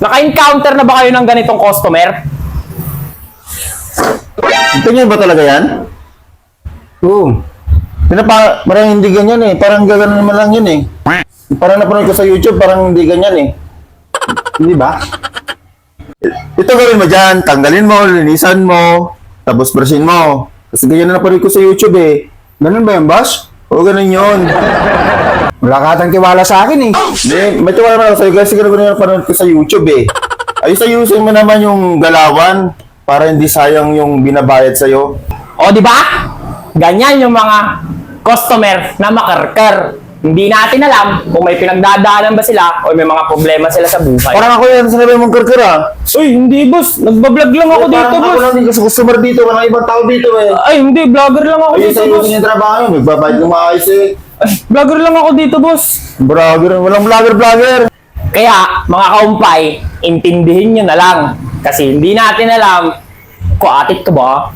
Naka-encounter na ba kayo ng ganitong customer? Ganyan ba talaga yan? Oo. Parang hindi ganyan eh. Parang gagano naman lang yun eh. Parang napanood ko sa YouTube, parang hindi ganyan eh. Hindi ba? Ito gawin mo dyan. Tanggalin mo, linisan mo, tapos brusin mo. Kasi ganyan na napanood ko sa YouTube eh. Ganun ba yung boss? Oo, ganun yun. Wala ka atang tiwala sa akin eh. Hindi, may tiwala naman ako sa'yo kasi ganun yung napanood ko sa YouTube eh. Ayusin mo naman yung galawan para hindi sayang yung binabayad sa'yo. O, di ba? Ganyan yung mga customer na makarkar. Hindi natin alam kung may pinagdadaanan ba sila o may mga problema sila sa buhay. Parang ako yan, sinabi mong karkar ah. Uy, hindi boss. Nagbablog lang ako dito, Parang ako boss. lang din kasi customer dito, walang ibang tao dito eh. Ay, hindi. Vlogger lang ako dito, boss. Ayusin yung trabaho yun, magbabayad ng maayos eh. Ay, vlogger lang ako dito, boss. Vlogger, walang vlogger. Kaya, mga kaumpay, intindihin nyo na lang. Kasi hindi natin alam kung atit ka ba.